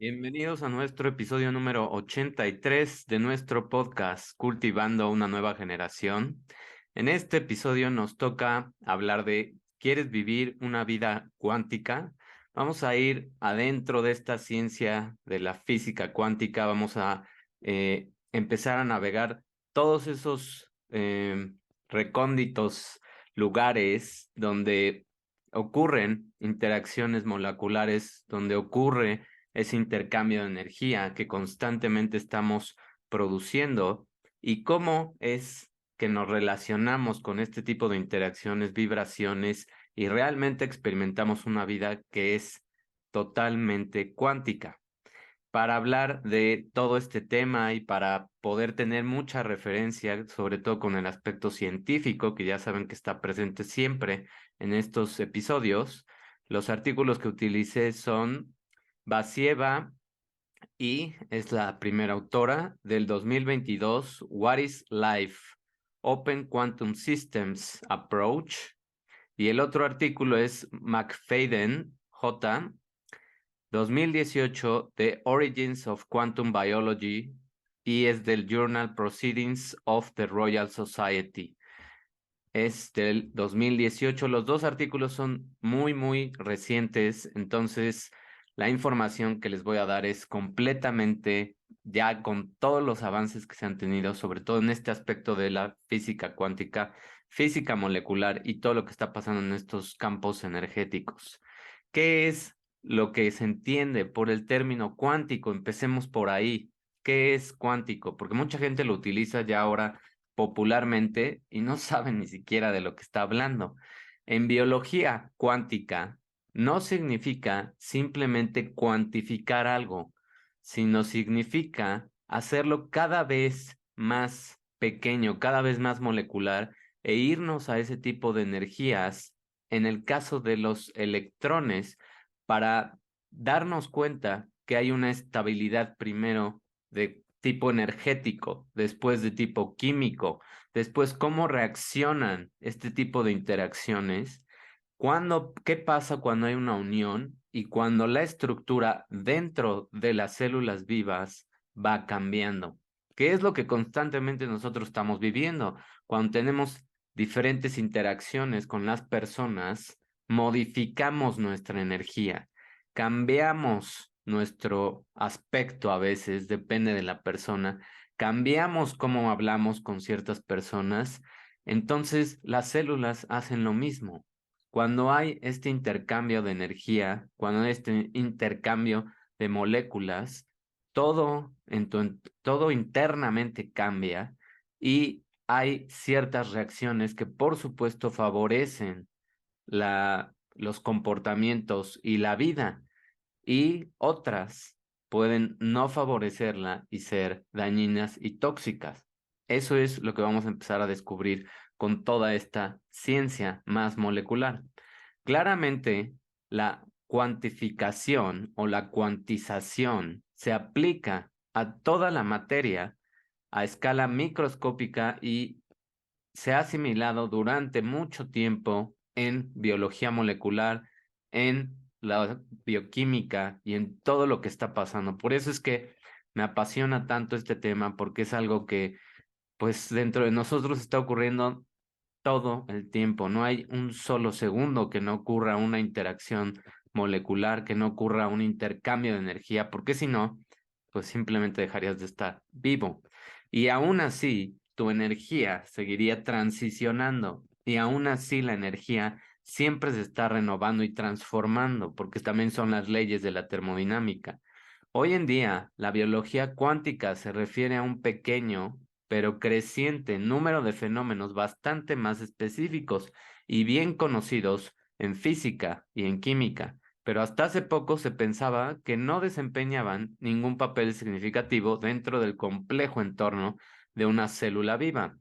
Bienvenidos a nuestro episodio número 83 de nuestro podcast Cultivando una nueva generación. En este episodio nos toca hablar de ¿quieres vivir una vida cuántica? Vamos a ir adentro de esta ciencia de la física cuántica. Vamos a empezar a navegar todos esos recónditos lugares donde ocurren interacciones moleculares, donde ocurre ese intercambio de energía que constantemente estamos produciendo y cómo es que nos relacionamos con este tipo de interacciones, vibraciones y realmente experimentamos una vida que es totalmente cuántica. Para hablar de todo este tema y para poder tener mucha referencia, sobre todo con el aspecto científico, que ya saben que está presente siempre en estos episodios, los artículos que utilicé son Basieva y es la primera autora del 2022, What is Life? Open Quantum Systems Approach. Y el otro artículo es McFadden, J. 2018, The Origins of Quantum Biology, y es del Journal Proceedings of the Royal Society. Es del 2018. Los dos artículos son muy recientes, entonces la información que les voy a dar es completamente ya con todos los avances que se han tenido, sobre todo en este aspecto de la física cuántica, física molecular y todo lo que está pasando en estos campos energéticos. ¿Qué es lo que se entiende por el término cuántico? Empecemos por ahí. ¿Qué es cuántico? Porque mucha gente lo utiliza ya ahora popularmente y no saben ni siquiera de lo que está hablando. En biología cuántica no significa simplemente cuantificar algo, sino significa hacerlo cada vez más pequeño, cada vez más molecular e irnos a ese tipo de energías, en el caso de los electrones, para darnos cuenta que hay una estabilidad primero de tipo energético, después de tipo químico, después cómo reaccionan este tipo de interacciones, qué pasa cuando hay una unión y cuando la estructura dentro de las células vivas va cambiando. ¿Qué es lo que constantemente nosotros estamos viviendo? Cuando tenemos diferentes interacciones con las personas, modificamos nuestra energía, cambiamos nuestro aspecto a veces, depende de la persona, cambiamos cómo hablamos con ciertas personas, entonces las células hacen lo mismo. Cuando hay este intercambio de energía, cuando hay este intercambio de moléculas, todo internamente cambia y hay ciertas reacciones que por supuesto favorecen los comportamientos y la vida y otras pueden no favorecerla y ser dañinas y tóxicas. Eso es lo que vamos a empezar a descubrir con toda esta ciencia más molecular. Claramente, la cuantificación o la cuantización se aplica a toda la materia a escala microscópica y se ha asimilado durante mucho tiempo en biología molecular, en la bioquímica y en todo lo que está pasando. Por eso es que me apasiona tanto este tema, porque es algo que, pues, dentro de nosotros está ocurriendo todo el tiempo. No hay un solo segundo que no ocurra una interacción molecular, que no ocurra un intercambio de energía, porque si no, pues simplemente dejarías de estar vivo. Y aún así, tu energía seguiría transicionando y aún así la energía siempre se está renovando y transformando, porque también son las leyes de la termodinámica. Hoy en día, la biología cuántica se refiere a un pequeño pero creciente número de fenómenos bastante más específicos y bien conocidos en física y en química, pero hasta hace poco se pensaba que no desempeñaban ningún papel significativo dentro del complejo entorno de una célula viva.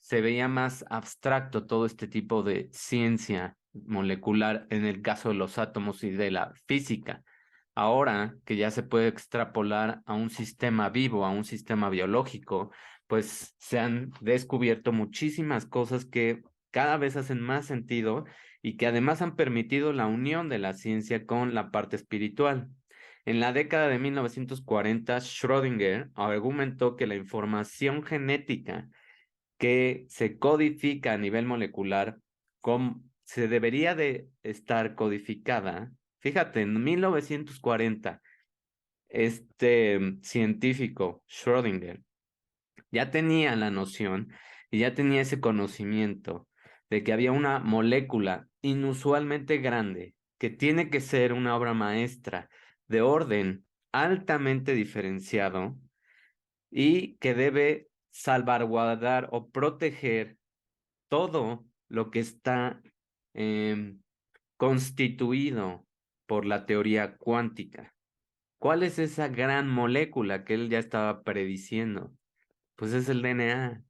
Se veía más abstracto todo este tipo de ciencia molecular en el caso de los átomos y de la física. Ahora que ya se puede extrapolar a un sistema vivo, a un sistema biológico, pues se han descubierto muchísimas cosas que cada vez hacen más sentido y que además han permitido la unión de la ciencia con la parte espiritual. En la década de 1940, Schrödinger argumentó que la información genética que se codifica a nivel molecular se debería de estar codificada. Fíjate, en 1940, este científico, Schrödinger, ya tenía la noción y ya tenía ese conocimiento de que había una molécula inusualmente grande que tiene que ser una obra maestra de orden altamente diferenciado y que debe salvaguardar o proteger todo lo que está em, constituido por la teoría cuántica. ¿Cuál es esa gran molécula que él ya estaba prediciendo? Pues es el DNA.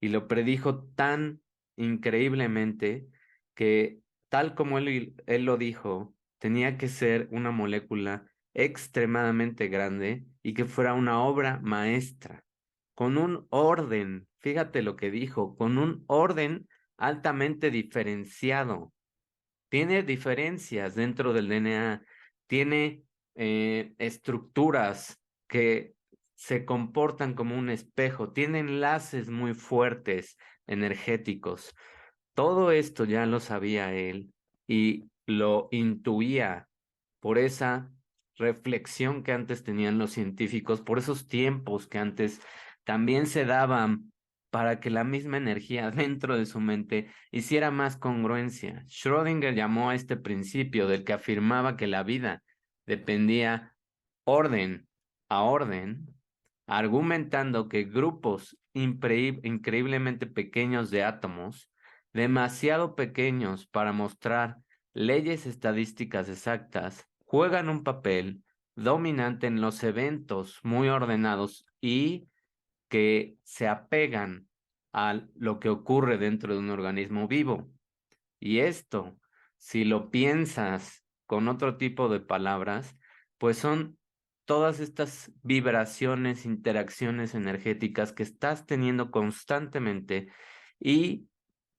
Y lo predijo tan increíblemente que, tal como él lo dijo, tenía que ser una molécula extremadamente grande y que fuera una obra maestra, con un orden, fíjate lo que dijo, con un orden altamente diferenciado. Tiene diferencias dentro del DNA, tiene estructuras que se comportan como un espejo, tiene enlaces muy fuertes, energéticos. Todo esto ya lo sabía él y lo intuía por esa reflexión que antes tenían los científicos, por esos tiempos que antes también se daban para que la misma energía dentro de su mente hiciera más congruencia. Schrödinger llamó a este principio del que afirmaba que la vida dependía orden a orden, argumentando que grupos increíblemente pequeños de átomos, demasiado pequeños para mostrar leyes estadísticas exactas, juegan un papel dominante en los eventos muy ordenados y que se apegan a lo que ocurre dentro de un organismo vivo. Y esto, si lo piensas con otro tipo de palabras, pues son todas estas vibraciones, interacciones energéticas que estás teniendo constantemente y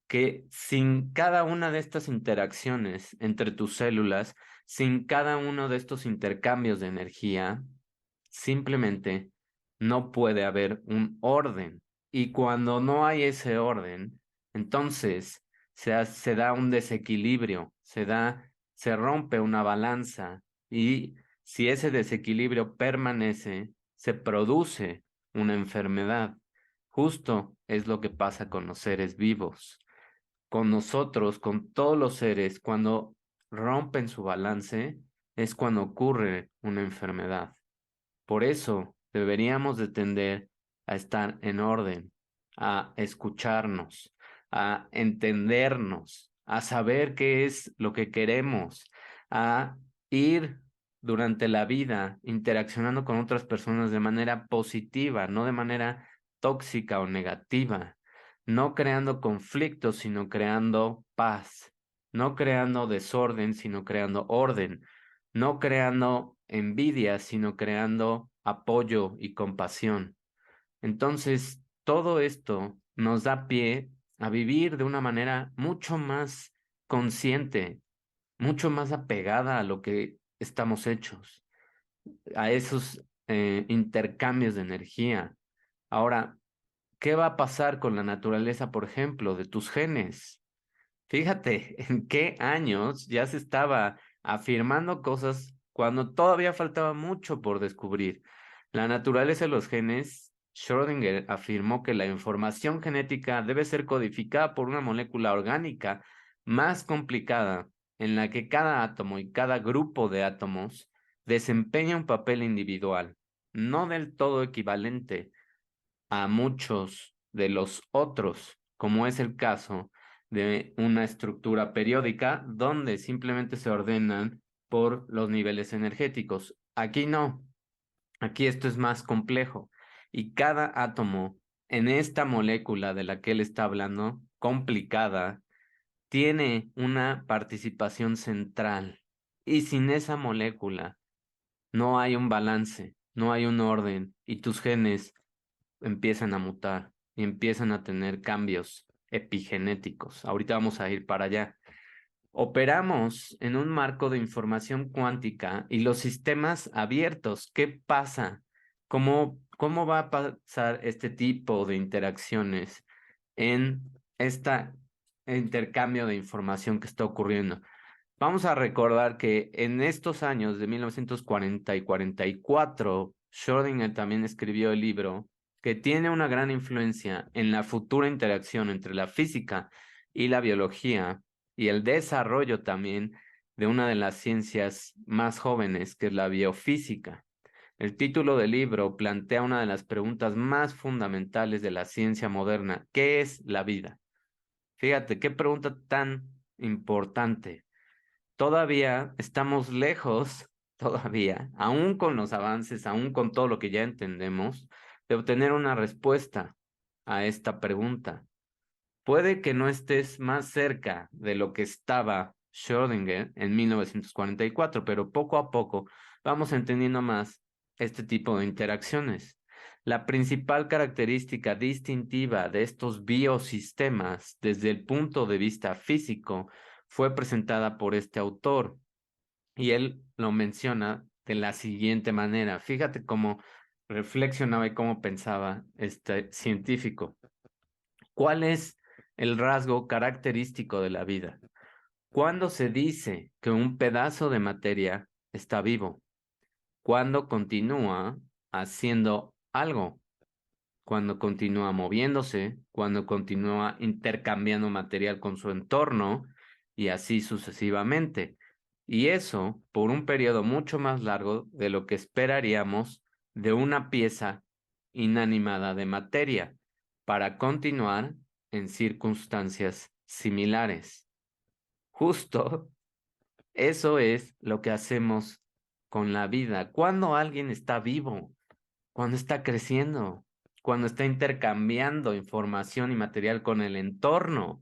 que sin cada una de estas interacciones entre tus células, sin cada uno de estos intercambios de energía, simplemente no puede haber un orden. Y cuando no hay ese orden, entonces se da un desequilibrio, se rompe una balanza y si ese desequilibrio permanece, se produce una enfermedad. Justo es lo que pasa con los seres vivos. Con nosotros, con todos los seres, cuando rompen su balance, es cuando ocurre una enfermedad. Por eso deberíamos de tender a estar en orden, a escucharnos, a entendernos, a saber qué es lo que queremos, a ir durante la vida interaccionando con otras personas de manera positiva, no de manera tóxica o negativa, no creando conflictos, sino creando paz, no creando desorden, sino creando orden, no creando envidia, sino creando apoyo y compasión. Entonces, todo esto nos da pie a vivir de una manera mucho más consciente, mucho más apegada a lo que estamos hechos, a esos intercambios de energía. Ahora, ¿qué va a pasar con la naturaleza, por ejemplo, de tus genes? Fíjate en qué años ya se estaba afirmando cosas cuando todavía faltaba mucho por descubrir. La naturaleza de los genes, Schrödinger afirmó que la información genética debe ser codificada por una molécula orgánica más complicada, en la que cada átomo y cada grupo de átomos desempeña un papel individual, no del todo equivalente a muchos de los otros, como es el caso de una estructura periódica donde simplemente se ordenan por los niveles energéticos. Aquí no, aquí esto es más complejo y cada átomo en esta molécula de la que él está hablando, complicada, tiene una participación central y sin esa molécula no hay un balance, no hay un orden y tus genes empiezan a mutar y empiezan a tener cambios epigenéticos. Ahorita vamos a ir para allá. Operamos en un marco de información cuántica y los sistemas abiertos. ¿Qué pasa? ¿Cómo va a pasar este tipo de interacciones en este intercambio de información que está ocurriendo? Vamos a recordar que en estos años de 1940 y 44, Schrödinger también escribió el libro que tiene una gran influencia en la futura interacción entre la física y la biología y el desarrollo también de una de las ciencias más jóvenes, que es la biofísica. El título del libro plantea una de las preguntas más fundamentales de la ciencia moderna: ¿qué es la vida? Fíjate, qué pregunta tan importante. Todavía estamos lejos, todavía, aún con los avances, aún con todo lo que ya entendemos, de obtener una respuesta a esta pregunta. Puede que no estés más cerca de lo que estaba Schrödinger en 1944, pero poco a poco vamos entendiendo más este tipo de interacciones. La principal característica distintiva de estos biosistemas desde el punto de vista físico fue presentada por este autor y él lo menciona de la siguiente manera. Fíjate cómo reflexionaba y cómo pensaba este científico. ¿Cuál es el rasgo característico de la vida? ¿Cuándo se dice que un pedazo de materia está vivo? ¿Cuándo continúa haciendo algo? ¿Cuándo continúa moviéndose? ¿Cuándo continúa intercambiando material con su entorno? Y así sucesivamente. Y eso por un periodo mucho más largo de lo que esperaríamos de una pieza inanimada de materia, para continuar en circunstancias similares. Justo eso es lo que hacemos con la vida. Cuando alguien está vivo, cuando está creciendo, cuando está intercambiando información y material con el entorno,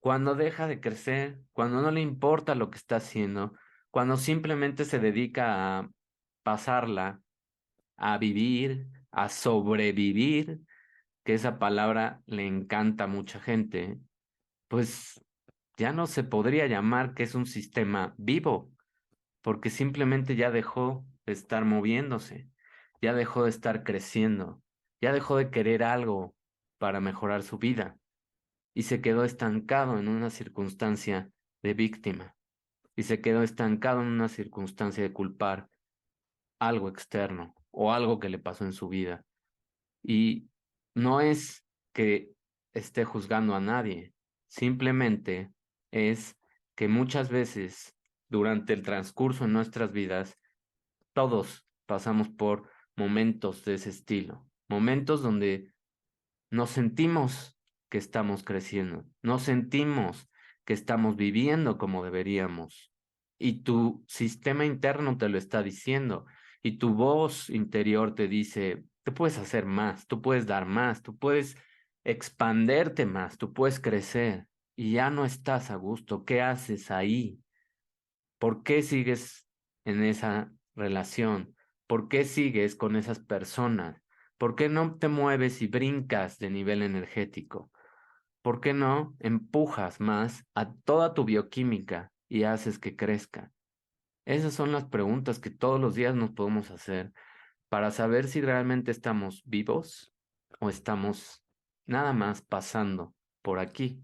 cuando deja de crecer, cuando no le importa lo que está haciendo, cuando simplemente se dedica a pasarla, a vivir, a sobrevivir, que esa palabra le encanta a mucha gente, pues ya no se podría llamar que es un sistema vivo, porque simplemente ya dejó de estar moviéndose, ya dejó de estar creciendo, ya dejó de querer algo para mejorar su vida y se quedó estancado en una circunstancia de víctima y se quedó estancado en una circunstancia de culpar algo externo o algo que le pasó en su vida. Y no es que esté juzgando a nadie, simplemente es que muchas veces durante el transcurso de nuestras vidas, todos pasamos por momentos de ese estilo, momentos donde nos sentimos que estamos creciendo, nos sentimos que estamos viviendo como deberíamos. Y tu sistema interno te lo está diciendo. Y tu voz interior te dice, tú puedes hacer más, tú puedes dar más, tú puedes expanderte más, tú puedes crecer. Y ya no estás a gusto. ¿Qué haces ahí? ¿Por qué sigues en esa relación? ¿Por qué sigues con esas personas? ¿Por qué no te mueves y brincas de nivel energético? ¿Por qué no empujas más a toda tu bioquímica y haces que crezca? Esas son las preguntas que todos los días nos podemos hacer para saber si realmente estamos vivos o estamos nada más pasando por aquí.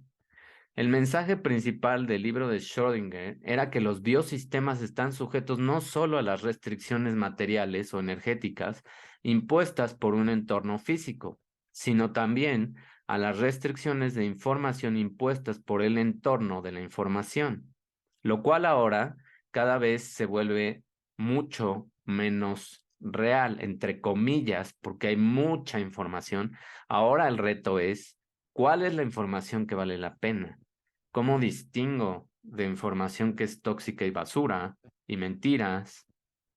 El mensaje principal del libro de Schrödinger era que los biosistemas están sujetos no solo a las restricciones materiales o energéticas impuestas por un entorno físico, sino también a las restricciones de información impuestas por el entorno de la información, lo cual ahora cada vez se vuelve mucho menos real, entre comillas, porque hay mucha información. Ahora el reto es, ¿cuál es la información que vale la pena? ¿Cómo distingo de información que es tóxica y basura y mentiras,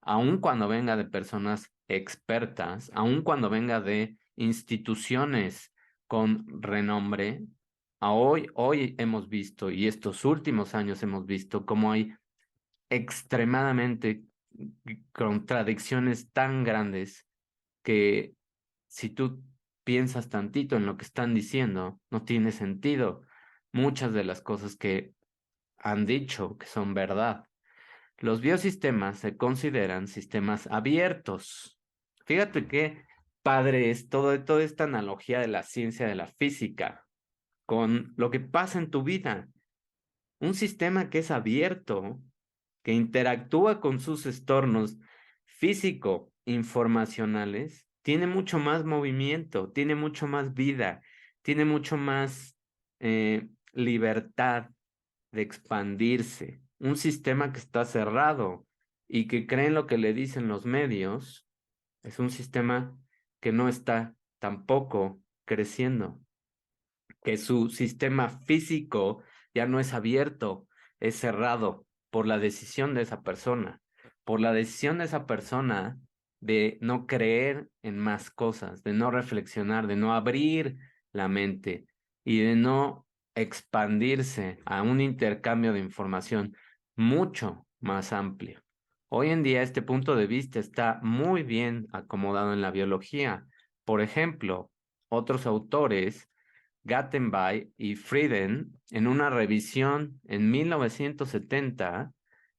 aun cuando venga de personas expertas, aun cuando venga de instituciones con renombre? Hoy hemos visto, y estos últimos años hemos visto, cómo hay extremadamente contradicciones tan grandes que si tú piensas tantito en lo que están diciendo, no tiene sentido. Muchas de las cosas que han dicho que son verdad. Los biosistemas se consideran sistemas abiertos. Fíjate qué padre es toda esta analogía de la ciencia de la física con lo que pasa en tu vida. Un sistema que es abierto, que interactúa con sus entornos físico-informacionales, tiene mucho más movimiento, tiene mucho más vida, tiene mucho más libertad de expandirse. Un sistema que está cerrado y que cree en lo que le dicen los medios, es un sistema que no está tampoco creciendo, que su sistema físico ya no es abierto, es cerrado por la decisión de esa persona, por la decisión de esa persona de no creer en más cosas, de no reflexionar, de no abrir la mente y de no expandirse a un intercambio de información mucho más amplio. Hoy en día este punto de vista está muy bien acomodado en la biología. Por ejemplo, otros autores, Gattenby y Frieden, en una revisión en 1970,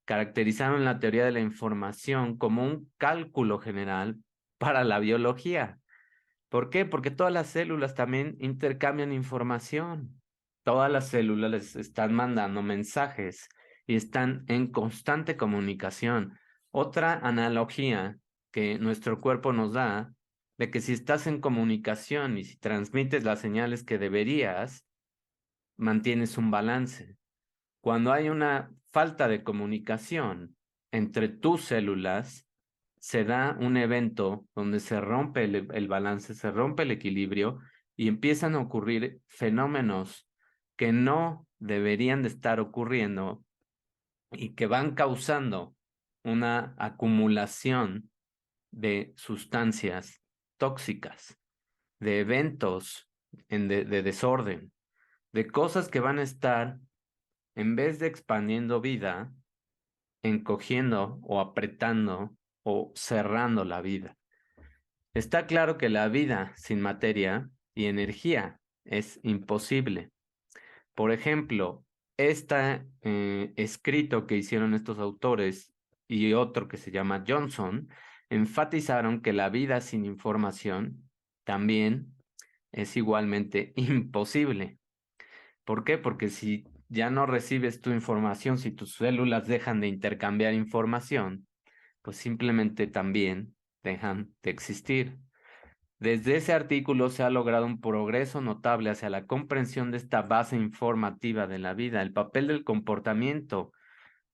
caracterizaron la teoría de la información como un cálculo general para la biología. ¿Por qué? Porque todas las células también intercambian información. Todas las células les están mandando mensajes y están en constante comunicación. Otra analogía que nuestro cuerpo nos da de que si estás en comunicación y si transmites las señales que deberías, mantienes un balance. Cuando hay una falta de comunicación entre tus células, se da un evento donde se rompe el balance, se rompe el equilibrio y empiezan a ocurrir fenómenos que no deberían de estar ocurriendo y que van causando una acumulación de sustancias tóxicas, de eventos de desorden, de cosas que van a estar, en vez de expandiendo vida, encogiendo o apretando o cerrando la vida. Está claro que la vida sin materia y energía es imposible. Por ejemplo, este escrito que hicieron estos autores y otro que se llama Johnson enfatizaron que la vida sin información también es igualmente imposible. ¿Por qué? Porque si ya no recibes tu información, si tus células dejan de intercambiar información, pues simplemente también dejan de existir. Desde ese artículo se ha logrado un progreso notable hacia la comprensión de esta base informativa de la vida, el papel del comportamiento,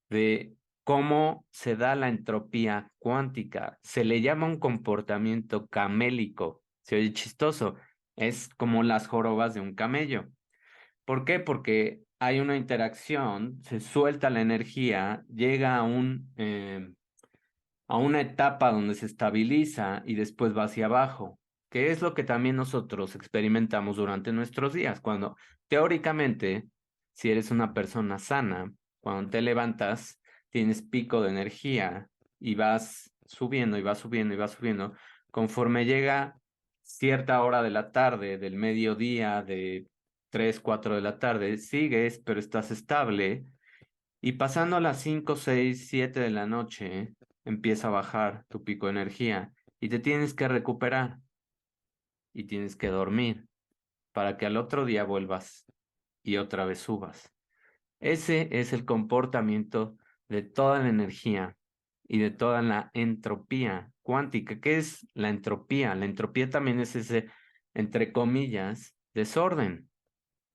de cómo se da la entropía cuántica. Se le llama un comportamiento camélico. Se oye chistoso. Es como las jorobas de un camello. ¿Por qué? Porque hay una interacción, se suelta la energía, llega a una etapa donde se estabiliza y después va hacia abajo, que es lo que también nosotros experimentamos durante nuestros días, cuando teóricamente, si eres una persona sana, cuando te levantas, tienes pico de energía y vas subiendo y vas subiendo y vas subiendo, conforme llega cierta hora de la tarde, del mediodía, de 3, 4 de la tarde, sigues, pero estás estable y pasando a las 5, 6, 7 de la noche, empieza a bajar tu pico de energía y te tienes que recuperar y tienes que dormir para que al otro día vuelvas y otra vez subas. Ese es el comportamiento de toda la energía y de toda la entropía cuántica. ¿Qué es la entropía? La entropía también es ese, entre comillas, desorden,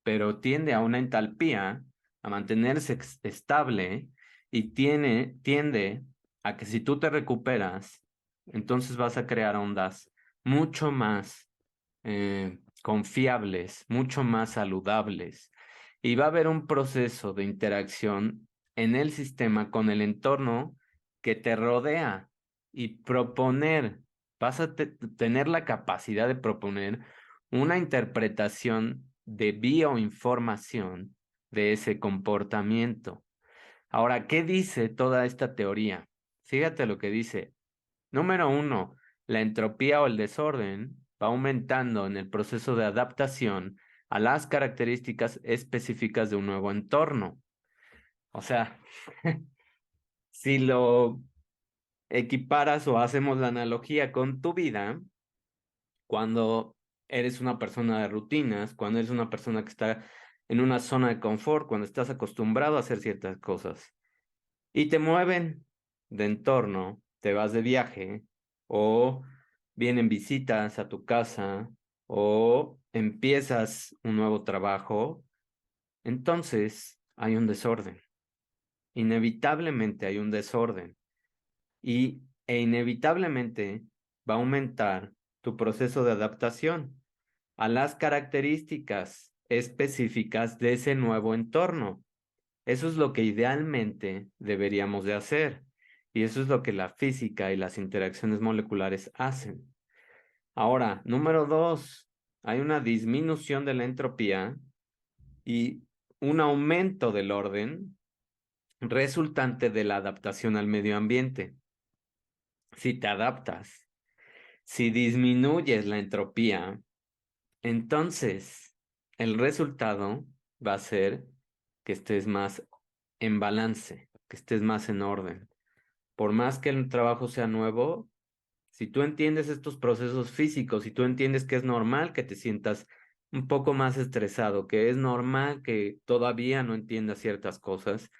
pero tiende a una entalpía, a mantenerse estable y tiende a que si tú te recuperas, entonces vas a crear ondas mucho más confiables, mucho más saludables. Y va a haber un proceso de interacción en el sistema con el entorno que te rodea y proponer, vas a tener la capacidad de proponer una interpretación de bioinformación de ese comportamiento. Ahora, ¿qué dice toda esta teoría? Fíjate lo que dice. Número uno, la entropía o el desorden va aumentando en el proceso de adaptación a las características específicas de un nuevo entorno. O sea, si lo equiparas o hacemos la analogía con tu vida, cuando eres una persona de rutinas, cuando eres una persona que está en una zona de confort, cuando estás acostumbrado a hacer ciertas cosas y te mueven de entorno, te vas de viaje o vienen visitas a tu casa o empiezas un nuevo trabajo, entonces hay un desorden. Inevitablemente hay un desorden e inevitablemente va a aumentar tu proceso de adaptación a las características específicas de ese nuevo entorno. Eso es lo que idealmente deberíamos de hacer. Y eso es lo que la física y las interacciones moleculares hacen. Ahora, número dos, hay una disminución de la entropía y un aumento del orden resultante de la adaptación al medio ambiente. Si te adaptas, si disminuyes la entropía, entonces el resultado va a ser que estés más en balance, que estés más en orden. Por más que el trabajo sea nuevo, si tú entiendes estos procesos físicos, si tú entiendes que es normal que te sientas un poco más estresado, que es normal que todavía no entiendas ciertas cosas,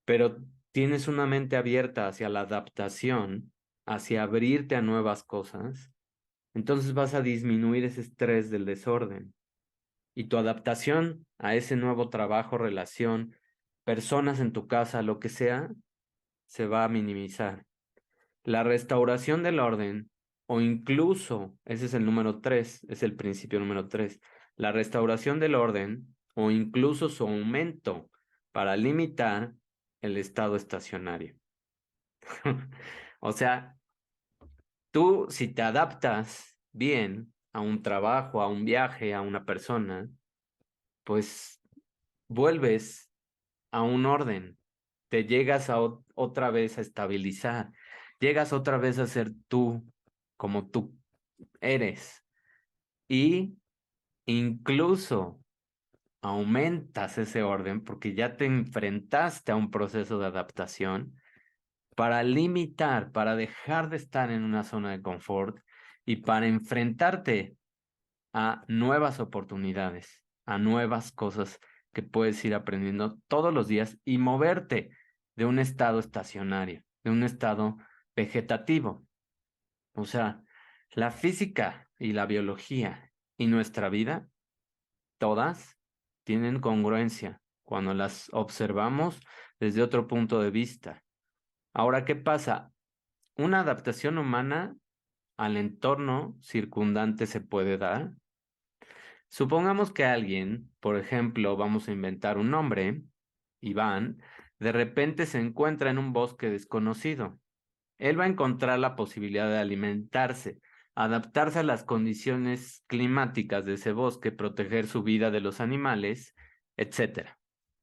pero tienes una mente abierta hacia la adaptación, hacia abrirte a nuevas cosas, entonces vas a disminuir ese estrés del desorden y tu adaptación a ese nuevo trabajo, relación, personas en tu casa, lo que sea, se va a minimizar. La restauración del orden, o incluso, ese es el número tres, es el principio número tres, la restauración del orden, o incluso su aumento para limitar el estado estacionario. O sea, tú si te adaptas bien a un trabajo, a un viaje, a una persona, pues vuelves a un orden, te llegas a otra vez a estabilizar, llegas otra vez a ser tú como tú eres y incluso aumentas ese orden porque ya te enfrentaste a un proceso de adaptación para limitar, para dejar de estar en una zona de confort y para enfrentarte a nuevas oportunidades, a nuevas cosas que puedes ir aprendiendo todos los días y moverte de un estado estacionario, de un estado vegetativo. O sea, la física y la biología y nuestra vida, todas tienen congruencia cuando las observamos desde otro punto de vista. Ahora, ¿qué pasa? Una adaptación humana al entorno circundante se puede dar. Supongamos que alguien, por ejemplo, vamos a inventar un nombre, Iván, de repente se encuentra en un bosque desconocido. Él va a encontrar la posibilidad de alimentarse, adaptarse a las condiciones climáticas de ese bosque, proteger su vida de los animales, etcétera.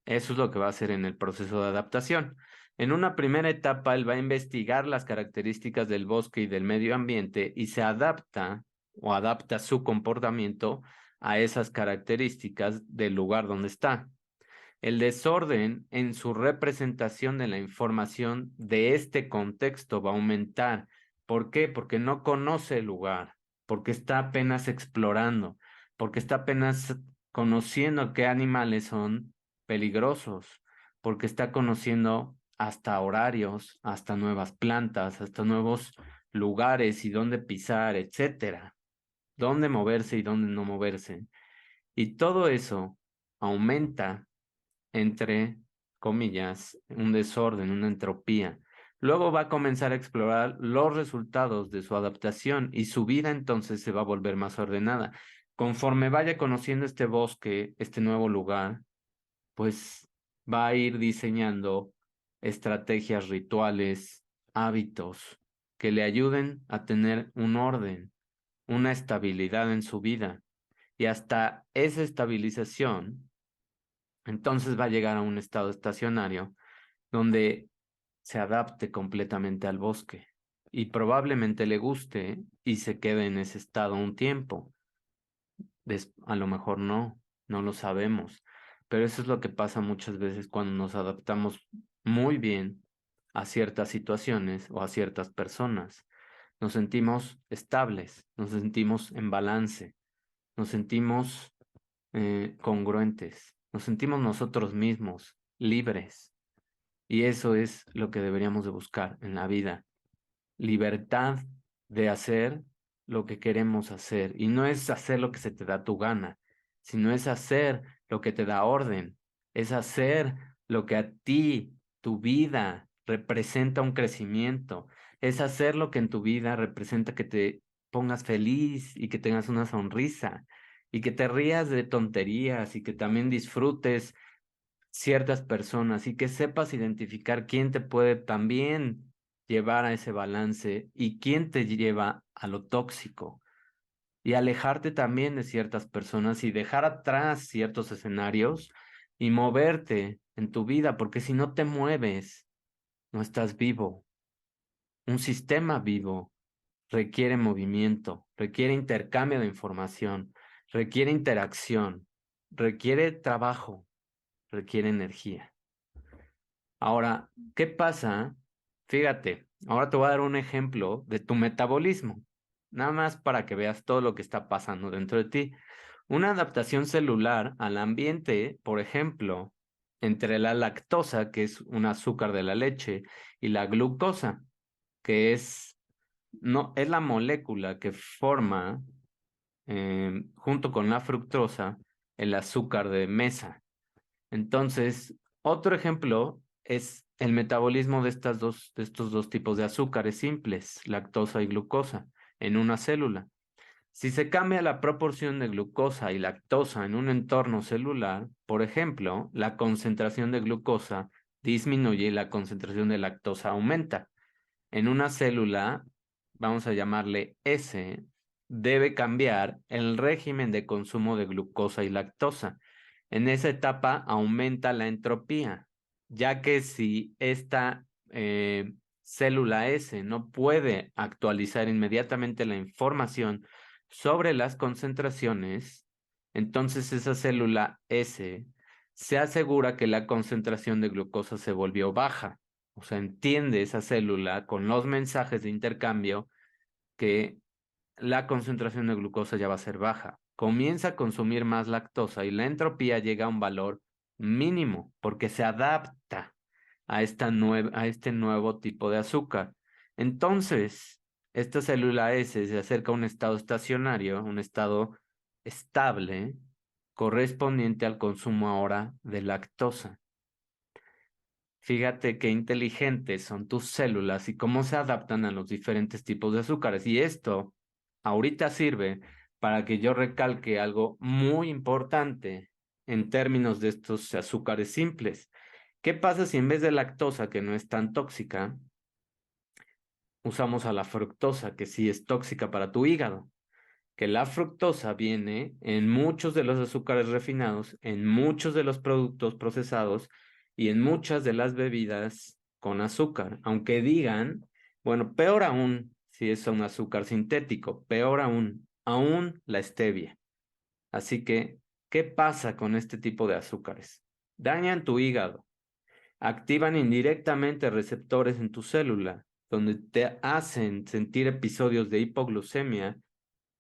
Eso es lo que va a hacer en el proceso de adaptación. En una primera etapa, él va a investigar las características del bosque y del medio ambiente y se adapta o adapta su comportamiento a esas características del lugar donde está. El desorden en su representación de la información de este contexto va a aumentar. ¿Por qué? Porque no conoce el lugar, porque está apenas explorando, porque está apenas conociendo qué animales son peligrosos, porque está conociendo hasta horarios, hasta nuevas plantas, hasta nuevos lugares y dónde pisar, etcétera, dónde moverse y dónde no moverse. Y todo eso aumenta entre comillas, un desorden, una entropía. Luego va a comenzar a explorar los resultados de su adaptación y su vida entonces se va a volver más ordenada. Conforme vaya conociendo este bosque, este nuevo lugar, pues va a ir diseñando estrategias, rituales, hábitos que le ayuden a tener un orden, una estabilidad en su vida. Y hasta esa estabilización entonces va a llegar a un estado estacionario donde se adapte completamente al bosque y probablemente le guste y se quede en ese estado un tiempo. A lo mejor no, no lo sabemos, Pero eso es lo que pasa muchas veces cuando nos adaptamos muy bien a ciertas situaciones o a ciertas personas. Nos sentimos estables, nos sentimos en balance, nos sentimos congruentes, nos sentimos nosotros mismos, libres. Y eso es lo que deberíamos de buscar en la vida. Libertad de hacer lo que queremos hacer. Y no es hacer lo que se te da tu gana, sino es hacer lo que te da orden. Es hacer lo que a ti, tu vida, representa un crecimiento. Es hacer lo que en tu vida representa que te pongas feliz y que tengas una sonrisa y que te rías de tonterías y que también disfrutes ciertas personas y que sepas identificar quién te puede también llevar a ese balance y quién te lleva a lo tóxico y alejarte también de ciertas personas y dejar atrás ciertos escenarios y moverte en tu vida, porque si no te mueves, no estás vivo. Un sistema vivo requiere movimiento, requiere intercambio de información, requiere interacción, requiere trabajo, requiere energía. Ahora, ¿qué pasa? Fíjate, ahora te voy a dar un ejemplo de tu metabolismo, nada más para que veas todo lo que está pasando dentro de ti. Una adaptación celular al ambiente, por ejemplo, entre la lactosa, que es un azúcar de la leche, y la glucosa, que es, no, es la molécula que forma, junto con la fructosa, el azúcar de mesa. Entonces, otro ejemplo es el metabolismo de estos dos tipos de azúcares simples, lactosa y glucosa, en una célula. Si se cambia la proporción de glucosa y lactosa en un entorno celular, por ejemplo, la concentración de glucosa disminuye y la concentración de lactosa aumenta. En una célula, vamos a llamarle S, debe cambiar el régimen de consumo de glucosa y lactosa. En esa etapa aumenta la entropía, ya que si esta célula S no puede actualizar inmediatamente la información sobre las concentraciones, entonces esa célula S se asegura que la concentración de glucosa se volvió baja. O sea, entiende esa célula con los mensajes de intercambio que la concentración de glucosa ya va a ser baja. Comienza a consumir más lactosa y la entropía llega a un valor mínimo porque se adapta a, a este nuevo tipo de azúcar. Entonces, esta célula S se acerca a un estado estacionario, un estado estable, correspondiente al consumo ahora de lactosa. Fíjate qué inteligentes son tus células y cómo se adaptan a los diferentes tipos de azúcares. Y esto ahorita sirve para que yo recalque algo muy importante en términos de estos azúcares simples. ¿Qué pasa si en vez de lactosa, que no es tan tóxica, usamos a la fructosa, que sí es tóxica para tu hígado? Que la fructosa viene en muchos de los azúcares refinados, en muchos de los productos procesados y en muchas de las bebidas con azúcar. Aunque digan, bueno, peor aún si es un azúcar sintético, peor aún la stevia. Así que, ¿qué pasa con este tipo de azúcares? Dañan tu hígado, activan indirectamente receptores en tu célula, donde te hacen sentir episodios de hipoglucemia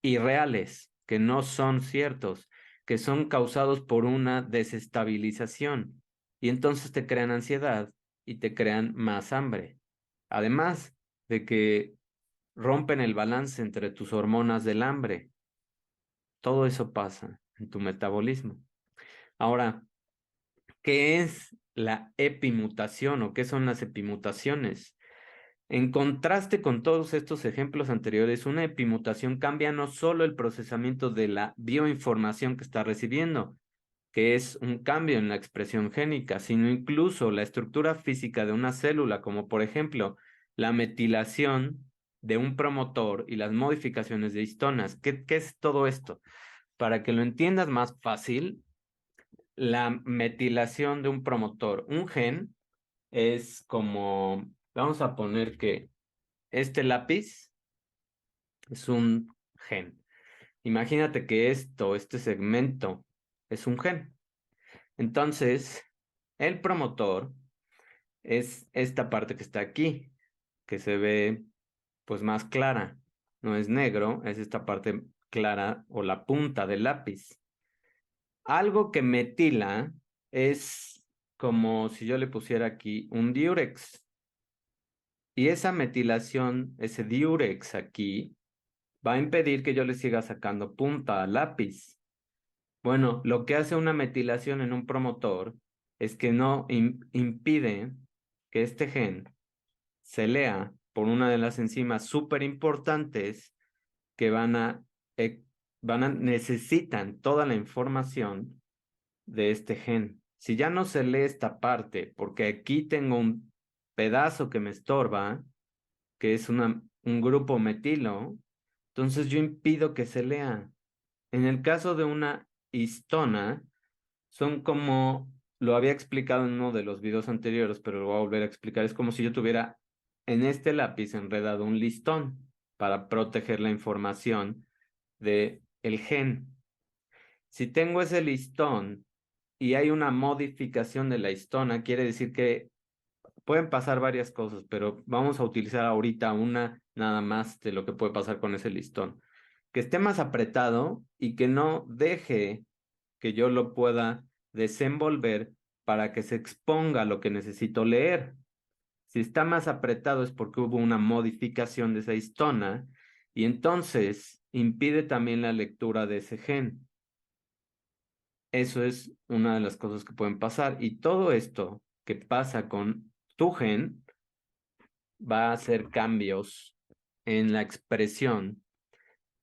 irreales, que no son ciertos, que son causados por una desestabilización y entonces te crean ansiedad y te crean más hambre. Además de que rompen el balance entre tus hormonas del hambre. Todo eso pasa en tu metabolismo. Ahora, ¿qué es la epimutación o qué son las epimutaciones? En contraste con todos estos ejemplos anteriores, una epimutación cambia no solo el procesamiento de la bioinformación que está recibiendo, que es un cambio en la expresión génica, sino incluso la estructura física de una célula, como por ejemplo la metilación de un promotor y las modificaciones de histonas. ¿Qué es todo esto? Para que lo entiendas más fácil, la metilación de un promotor, un gen, es como, vamos a poner que este lápiz es un gen. Imagínate que este segmento es un gen. Entonces, el promotor es esta parte que está aquí, que se ve pues más clara. No es negro, es esta parte clara o la punta del lápiz. Algo que metila es como si yo le pusiera aquí un diurex. Y esa metilación, ese diurex aquí, va a impedir que yo le siga sacando punta al lápiz. Bueno, lo que hace una metilación en un promotor es que no impide que este gen se lea por una de las enzimas súper importantes que eh, necesitan toda la información de este gen. Si ya no se lee esta parte, porque aquí tengo un pedazo que me estorba, que es un grupo metilo, entonces yo impido que se lea. En el caso de una histona, son como, lo había explicado en uno de los videos anteriores, pero lo voy a volver a explicar, es como si yo tuviera en este lápiz enredado un listón para proteger la información de el gen. Si tengo ese listón y hay una modificación de la histona, quiere decir que pueden pasar varias cosas, pero vamos a utilizar ahorita una nada más de lo que puede pasar con ese listón. Que esté más apretado y que no deje que yo lo pueda desenvolver para que se exponga lo que necesito leer. Si está más apretado es porque hubo una modificación de esa histona y entonces impide también la lectura de ese gen. Eso es una de las cosas que pueden pasar. Y todo esto que pasa con tu gen va a hacer cambios en la expresión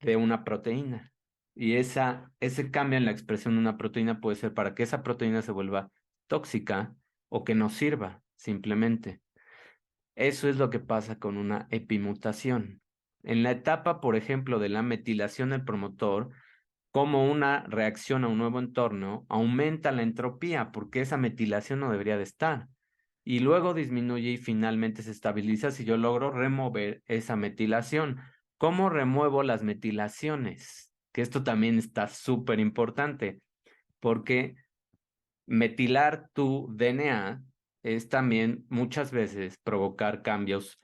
de una proteína. Y ese cambio en la expresión de una proteína puede ser para que esa proteína se vuelva tóxica o que no sirva, simplemente. Eso es lo que pasa con una epimutación. En la etapa, por ejemplo, de la metilación del promotor, como una reacción a un nuevo entorno, aumenta la entropía porque esa metilación no debería de estar. Y luego disminuye y finalmente se estabiliza si yo logro remover esa metilación. ¿Cómo remuevo las metilaciones? Que esto también está súper importante porque metilar tu DNA es también muchas veces provocar cambios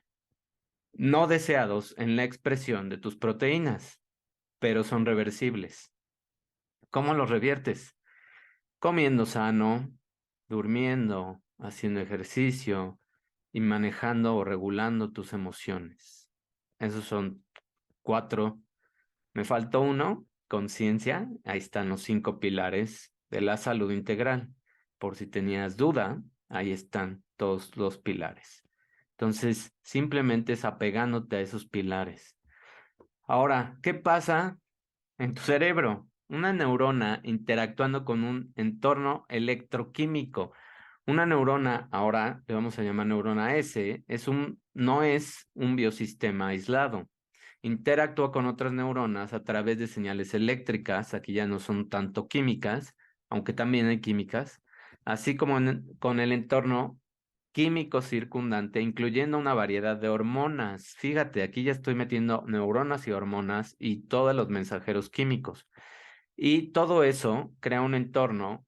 no deseados en la expresión de tus proteínas, pero son reversibles. ¿Cómo los reviertes? Comiendo sano, durmiendo, haciendo ejercicio y manejando o regulando tus emociones. Esos son 4. Me faltó uno, conciencia. Ahí están los 5 pilares de la salud integral. Por si tenías duda, ahí están todos los pilares. Entonces, simplemente es apegándote a esos pilares. Ahora, ¿qué pasa en tu cerebro? Una neurona interactuando con un entorno electroquímico. Una neurona, ahora le vamos a llamar neurona S, no es un biosistema aislado. Interactúa con otras neuronas a través de señales eléctricas, aquí ya no son tanto químicas, aunque también hay químicas, así como con el entorno químico circundante, incluyendo una variedad de hormonas. Fíjate, aquí ya estoy metiendo neuronas y hormonas y todos los mensajeros químicos. Y todo eso crea un entorno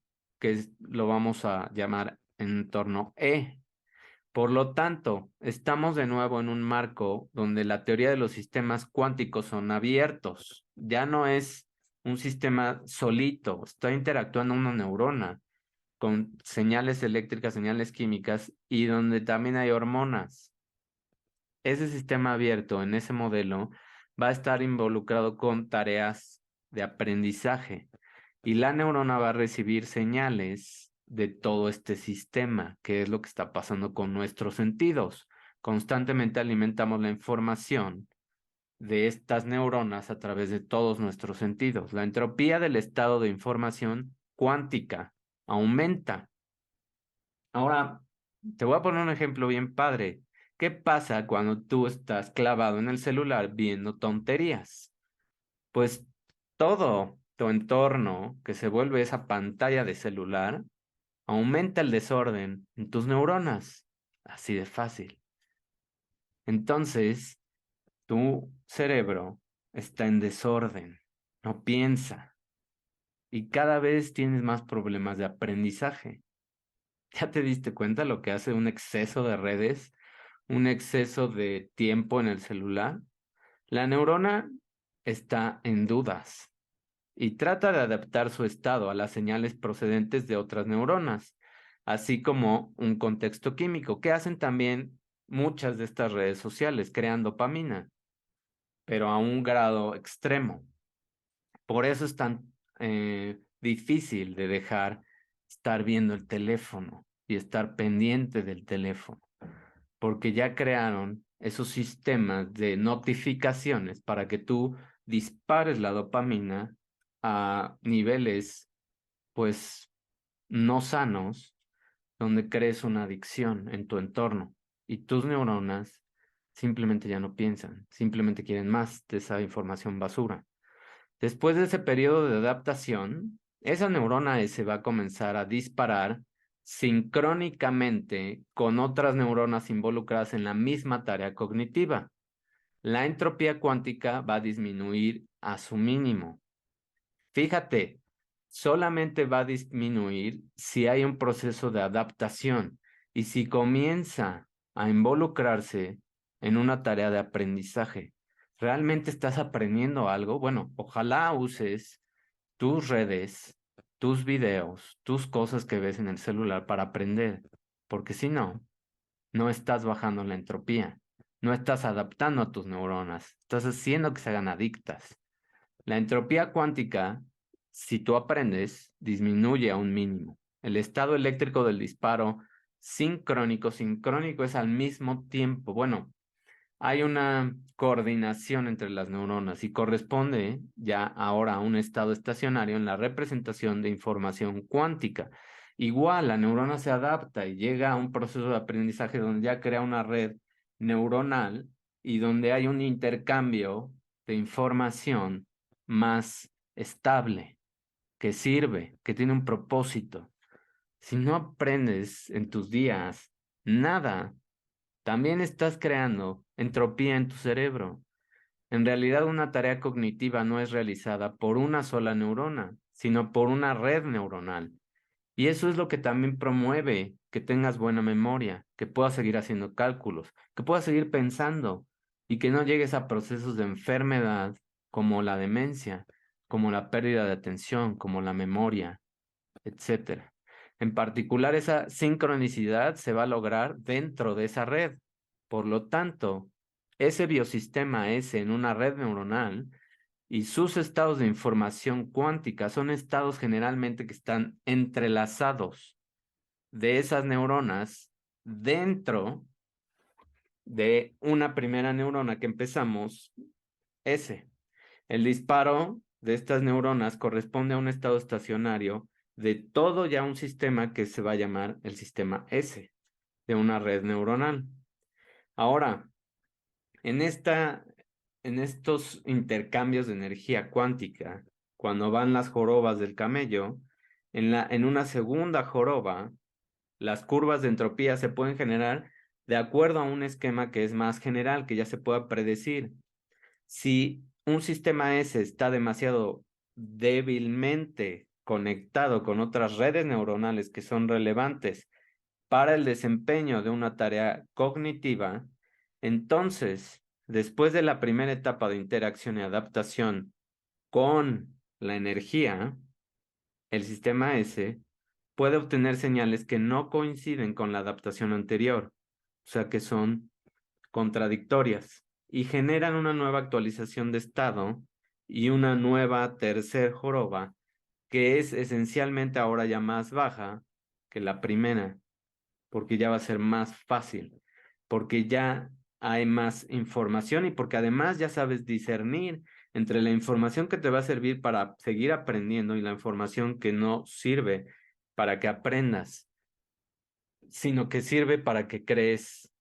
lo vamos a llamar entorno E. Por lo tanto, estamos de nuevo en un marco donde la teoría de los sistemas cuánticos son abiertos. Ya no es un sistema solito, está interactuando una neurona con señales eléctricas, señales químicas y donde también hay hormonas. Ese sistema abierto en ese modelo va a estar involucrado con tareas de aprendizaje y la neurona va a recibir señales de todo este sistema, que es lo que está pasando con nuestros sentidos. Constantemente alimentamos la información de estas neuronas a través de todos nuestros sentidos. La entropía del estado de información cuántica aumenta. Ahora, te voy a poner un ejemplo bien padre. ¿Qué pasa cuando tú estás clavado en el celular viendo tonterías? Pues todo tu entorno que se vuelve esa pantalla de celular aumenta el desorden en tus neuronas. Así de fácil. Entonces, tu cerebro está en desorden, no piensa. y cada vez tienes más problemas de aprendizaje. ¿Ya te diste cuenta lo que hace un exceso de redes, un exceso de tiempo en el celular? La neurona está en dudas y trata de adaptar su estado a las señales procedentes de otras neuronas, así como un contexto químico, que hacen también muchas de estas redes sociales, crean dopamina, pero a un grado extremo. Por eso es tan difícil de dejar estar viendo el teléfono y estar pendiente del teléfono, porque ya crearon esos sistemas de notificaciones para que tú dispares la dopamina a niveles, pues, no sanos, donde crees una adicción en tu entorno y tus neuronas simplemente ya no piensan, simplemente quieren más de esa información basura. Después de ese periodo de adaptación, esa neurona S va a comenzar a disparar sincrónicamente con otras neuronas involucradas en la misma tarea cognitiva. La entropía cuántica va a disminuir a su mínimo. Fíjate, solamente va a disminuir si hay un proceso de adaptación y si comienza a involucrarse en una tarea de aprendizaje. ¿Realmente estás aprendiendo algo? Bueno, ojalá uses tus redes, tus videos, tus cosas que ves en el celular para aprender, porque si no, no estás bajando la entropía, no estás adaptando a tus neuronas, estás haciendo que se hagan adictas. La entropía cuántica, si tú aprendes, disminuye a un mínimo. El estado eléctrico del disparo sincrónico es al mismo tiempo. Bueno, hay una coordinación entre las neuronas y corresponde ya ahora a un estado estacionario en la representación de información cuántica. Igual, la neurona se adapta y llega a un proceso de aprendizaje donde ya crea una red neuronal y donde hay un intercambio de información más estable, que sirve, que tiene un propósito. Si no aprendes en tus días nada, también estás creando entropía en tu cerebro. En realidad, una tarea cognitiva no es realizada por una sola neurona, sino por una red neuronal. Y eso es lo que también promueve que tengas buena memoria, que puedas seguir haciendo cálculos, que puedas seguir pensando y que no llegues a procesos de enfermedad como la demencia, como la pérdida de atención, como la memoria, etcétera. En particular, esa sincronicidad se va a lograr dentro de esa red. Por lo tanto, ese biosistema S en una red neuronal y sus estados de información cuántica son estados generalmente que están entrelazados de esas neuronas dentro de una primera neurona que empezamos, S. El disparo de estas neuronas corresponde a un estado estacionario de todo ya un sistema que se va a llamar el sistema S de una red neuronal. Ahora, en en estos intercambios de energía cuántica, cuando van las jorobas del camello, en una segunda joroba, las curvas de entropía se pueden generar de acuerdo a un esquema que es más general, que ya se pueda predecir. Si un sistema S está demasiado débilmente conectado con otras redes neuronales que son relevantes para el desempeño de una tarea cognitiva, entonces, después de la primera etapa de interacción y adaptación con la energía, el sistema S puede obtener señales que no coinciden con la adaptación anterior, o sea que son contradictorias y generan una nueva actualización de estado y una nueva tercer joroba que es esencialmente ahora ya más baja que la primera, porque ya va a ser más fácil, porque ya hay más información y porque además ya sabes discernir entre la información que te va a servir para seguir aprendiendo y la información que no sirve para que aprendas, sino que sirve para que crees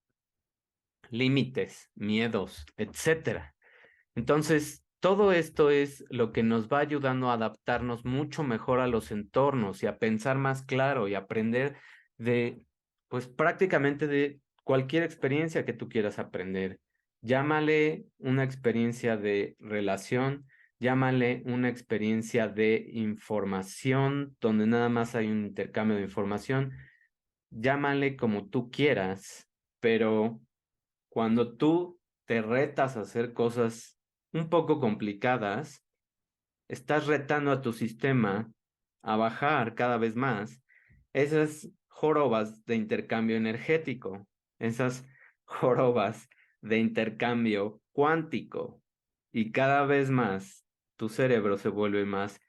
límites, miedos, etcétera. Entonces, todo esto es lo que nos va ayudando a adaptarnos mucho mejor a los entornos y a pensar más claro y aprender de, pues prácticamente de cualquier experiencia que tú quieras aprender. Llámale una experiencia de relación, llámale una experiencia de información, donde nada más hay un intercambio de información, llámale como tú quieras, pero cuando tú te retas a hacer cosas un poco complicadas, estás retando a tu sistema a bajar cada vez más esas jorobas de intercambio energético, esas jorobas de intercambio cuántico. Y cada vez más tu cerebro se vuelve más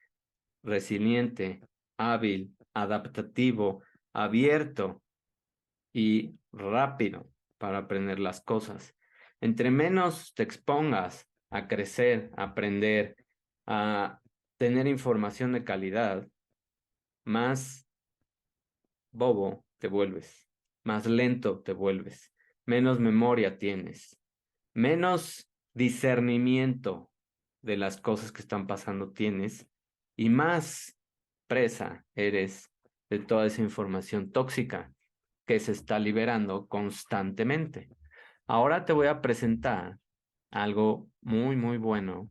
resiliente, hábil, adaptativo, abierto y rápido para aprender las cosas. Entre menos te expongas a crecer, a aprender, a tener información de calidad, más bobo te vuelves, más lento te vuelves, menos memoria tienes, menos discernimiento de las cosas que están pasando tienes y más presa eres de toda esa información tóxica que se está liberando constantemente. Ahora te voy a presentar algo muy, muy bueno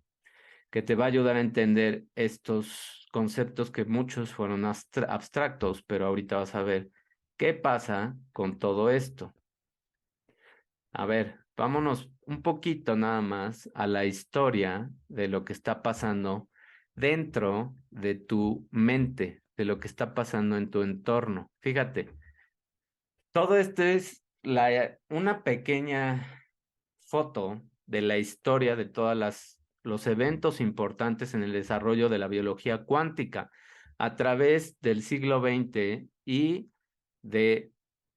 que te va a ayudar a entender estos conceptos que muchos fueron abstractos, pero ahorita vas a ver qué pasa con todo esto. A ver, vámonos un poquito nada más a la historia de lo que está pasando dentro de tu mente, de lo que está pasando en tu entorno. Fíjate, todo esto es una pequeña foto de la historia de los eventos importantes en el desarrollo de la biología cuántica a través del siglo XX y de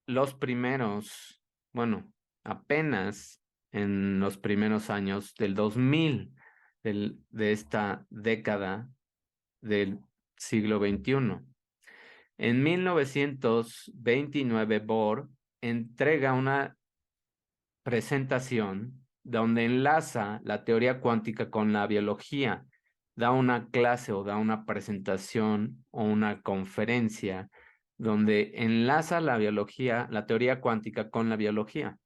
los primeros, bueno, apenas en los primeros años del 2000 de esta década del siglo XXI. En 1929, Bohr entrega una presentación donde enlaza la teoría cuántica con la biología, da una clase o da una presentación o una conferencia donde enlaza la biología, la teoría cuántica con la biología.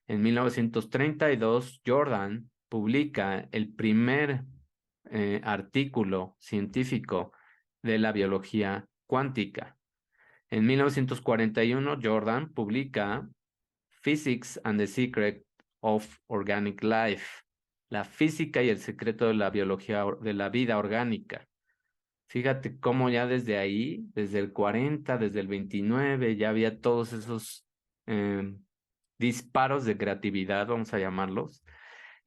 En 1932, Jordan publica el primer artículo científico de la biología cuántica. En 1941, Jordan publica Physics and the Secret of Organic Life, la física y el secreto de la biología, de la vida orgánica. Fíjate cómo ya desde ahí, desde el 40, desde el 29, ya había todos esos disparos de creatividad, vamos a llamarlos.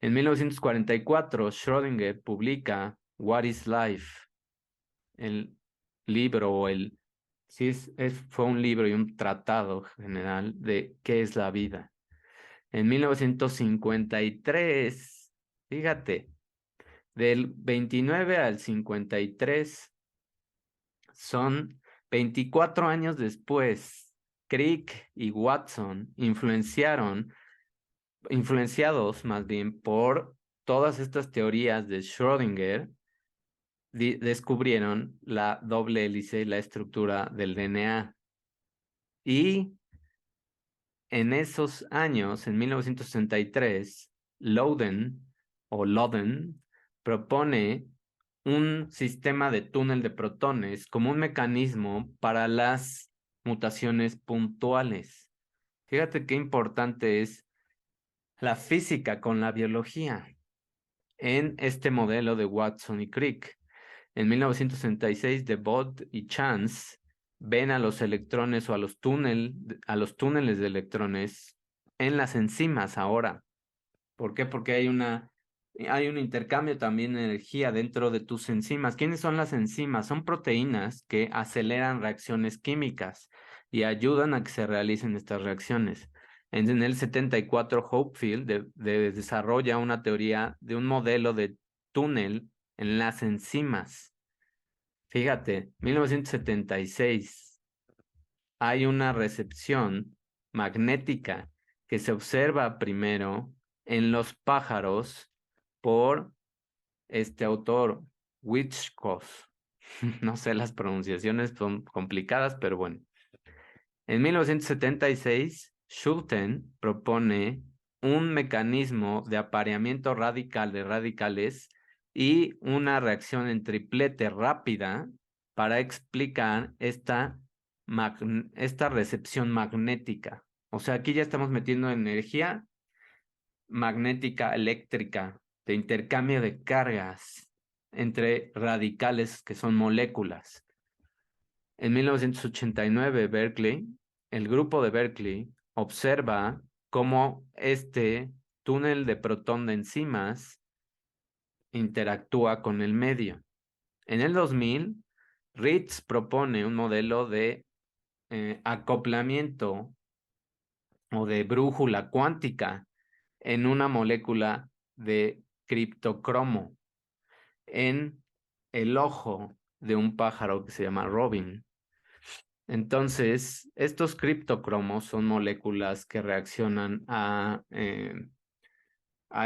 En 1944, Schrödinger publica What is Life, el libro o sí, fue un libro y un tratado general de qué es la vida. En 1953, fíjate, del 29 al 53 son 24 años después. Crick y Watson influenciados más bien por todas estas teorías de Schrödinger, descubrieron la doble hélice y la estructura del DNA. Y en esos años, en 1963, Loden propone un sistema de túnel de protones como un mecanismo para las mutaciones puntuales. Fíjate qué importante es la física con la biología en este modelo de Watson y Crick. En 1966, Debord y Chance ven a los electrones o a los túneles de electrones en las enzimas ahora. ¿Por qué? Porque hay un intercambio también de energía dentro de tus enzimas. ¿Quiénes son las enzimas? Son proteínas que aceleran reacciones químicas y ayudan a que se realicen estas reacciones. En el 74, Hopefield desarrolla una teoría de un modelo de túnel en las enzimas. Fíjate, 1976 hay una recepción magnética que se observa primero en los pájaros por este autor, Witchcroft. No sé, las pronunciaciones son complicadas, pero bueno. En 1976, Schulten propone un mecanismo de apareamiento radical de radicales y una reacción en triplete rápida para explicar esta recepción magnética. O sea, aquí ya estamos metiendo energía magnética eléctrica de intercambio de cargas entre radicales que son moléculas. En 1989, el grupo de Berkeley, observa cómo este túnel de protón de enzimas interactúa con el medio. En el 2000, Ritz propone un modelo de acoplamiento o de brújula cuántica en una molécula de criptocromo en el ojo de un pájaro que se llama robin. Entonces, estos criptocromos son moléculas que reaccionan a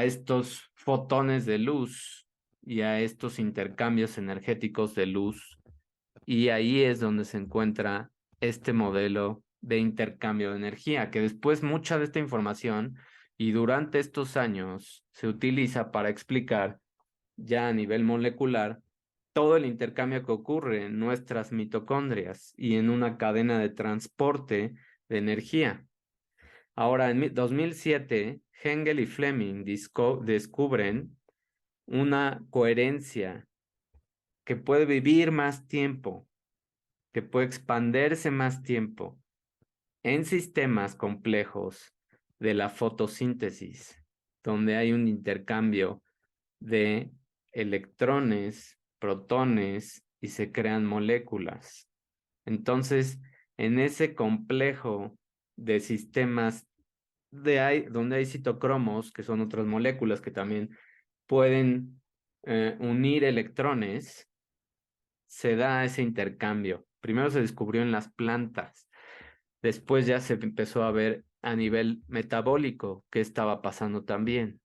estos fotones de luz y a estos intercambios energéticos de luz. Y ahí es donde se encuentra este modelo de intercambio de energía, que después mucha de esta información y durante estos años se utiliza para explicar ya a nivel molecular todo el intercambio que ocurre en nuestras mitocondrias y en una cadena de transporte de energía. Ahora, en 2007, Hengel y Fleming descubren una coherencia que puede vivir más tiempo, que puede expandirse más tiempo en sistemas complejos de la fotosíntesis, donde hay un intercambio de electrones, protones y se crean moléculas. Entonces, en ese complejo de sistemas donde hay citocromos, que son otras moléculas que también pueden unir electrones, se da ese intercambio. Primero se descubrió en las plantas, después ya se empezó a ver a nivel metabólico qué estaba pasando también.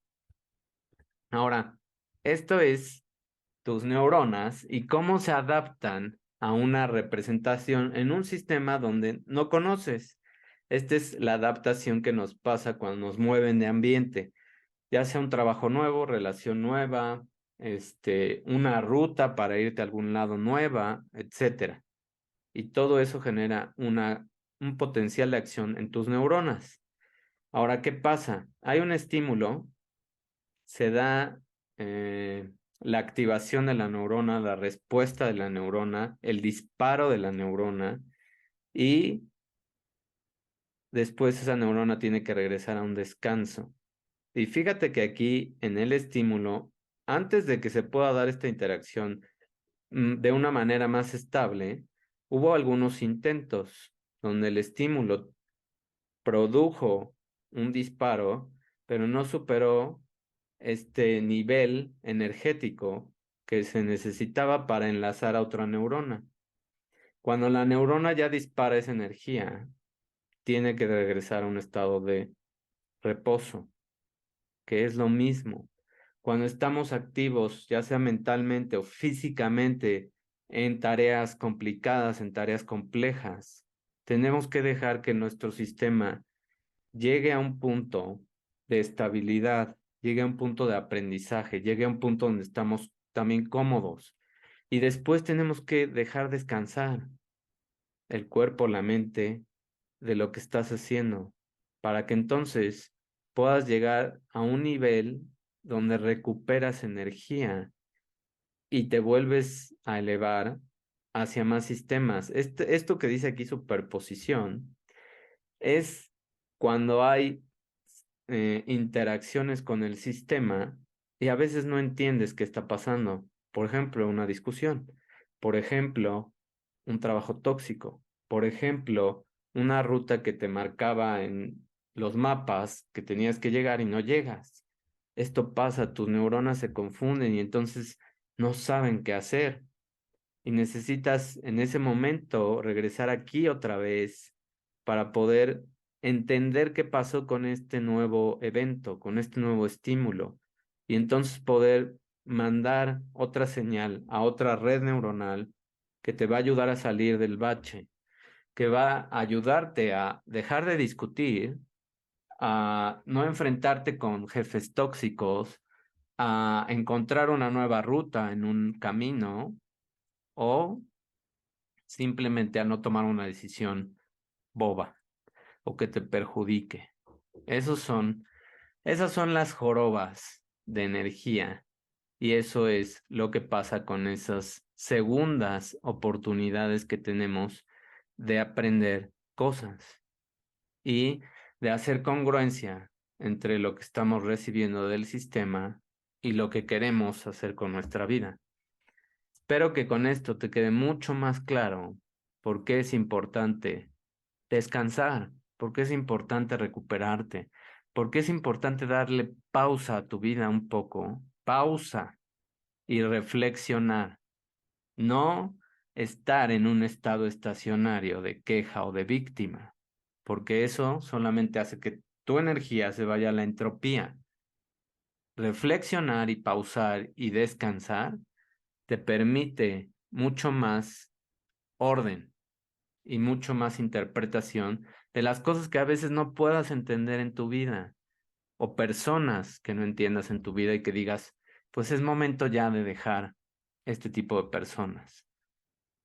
Ahora, esto es tus neuronas y cómo se adaptan a una representación en un sistema donde no conoces. Esta es la adaptación que nos pasa cuando nos mueven de ambiente, ya sea un trabajo nuevo, relación nueva, una ruta para irte a algún lado nueva, etcétera. Y todo eso genera un potencial de acción en tus neuronas. Ahora, ¿qué pasa? Hay un estímulo, se da la activación de la neurona, la respuesta de la neurona, el disparo de la neurona y después esa neurona tiene que regresar a un descanso. Y fíjate que aquí en el estímulo, antes de que se pueda dar esta interacción de una manera más estable, hubo algunos intentos donde el estímulo produjo un disparo, pero no superó este nivel energético que se necesitaba para enlazar a otra neurona. Cuando la neurona ya dispara esa energía, tiene que regresar a un estado de reposo, que es lo mismo. Cuando estamos activos, ya sea mentalmente o físicamente, en tareas complicadas, en tareas complejas, tenemos que dejar que nuestro sistema llegue a un punto de estabilidad, llegue a un punto de aprendizaje, llegue a un punto donde estamos también cómodos. Y después tenemos que dejar descansar el cuerpo, la mente de lo que estás haciendo, para que entonces puedas llegar a un nivel donde recuperas energía y te vuelves a elevar hacia más sistemas. Esto que dice aquí superposición es cuando hay interacciones con el sistema y a veces no entiendes qué está pasando. Por ejemplo, una discusión. Por ejemplo, un trabajo tóxico. Por ejemplo, una ruta que te marcaba en los mapas que tenías que llegar y no llegas. Esto pasa, tus neuronas se confunden y entonces no saben qué hacer. Y necesitas en ese momento regresar aquí otra vez para poder entender qué pasó con este nuevo evento, con este nuevo estímulo, y entonces poder mandar otra señal a otra red neuronal que te va a ayudar a salir del bache, que va a ayudarte a dejar de discutir, a no enfrentarte con jefes tóxicos, a encontrar una nueva ruta en un camino o simplemente a no tomar una decisión boba o que te perjudique. Esas son las jorobas de energía y eso es lo que pasa con esas segundas oportunidades que tenemos de aprender cosas y de hacer congruencia entre lo que estamos recibiendo del sistema y lo que queremos hacer con nuestra vida. Espero que con esto te quede mucho más claro por qué es importante descansar, por qué es importante recuperarte, por qué es importante darle pausa a tu vida un poco, pausa y reflexionar, no estar en un estado estacionario de queja o de víctima, porque eso solamente hace que tu energía se vaya a la entropía. Reflexionar y pausar y descansar te permite mucho más orden y mucho más interpretación de las cosas que a veces no puedas entender en tu vida o personas que no entiendas en tu vida y que digas, pues es momento ya de dejar este tipo de personas.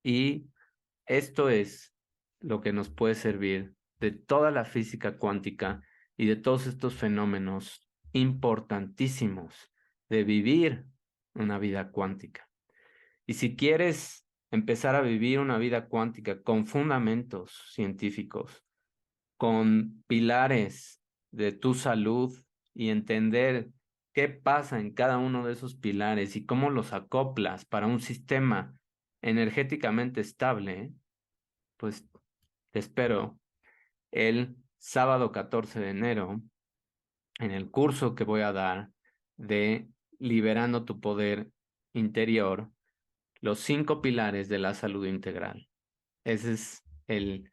Y esto es lo que nos puede servir de toda la física cuántica y de todos estos fenómenos importantísimos de vivir una vida cuántica. Y si quieres empezar a vivir una vida cuántica con fundamentos científicos, con pilares de tu salud y entender qué pasa en cada uno de esos pilares y cómo los acoplas para un sistema energéticamente estable, pues te espero el sábado 14 de enero en el curso que voy a dar de Liberando tu Poder Interior, los 5 pilares de la salud integral. Ese es el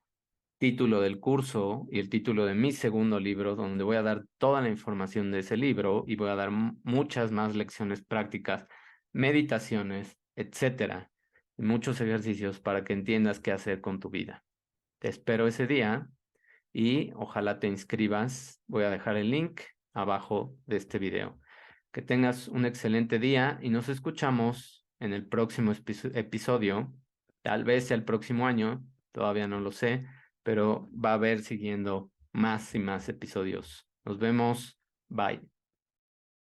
título del curso y el título de mi segundo libro, donde voy a dar toda la información de ese libro y voy a dar muchas más lecciones prácticas, meditaciones, etcétera, y muchos ejercicios para que entiendas qué hacer con tu vida. Te espero ese día y ojalá te inscribas. Voy a dejar el link abajo de este video. Que tengas un excelente día y nos escuchamos en el próximo episodio. Tal vez sea el próximo año, todavía no lo sé, pero va a haber siguiendo más y más episodios. Nos vemos. Bye.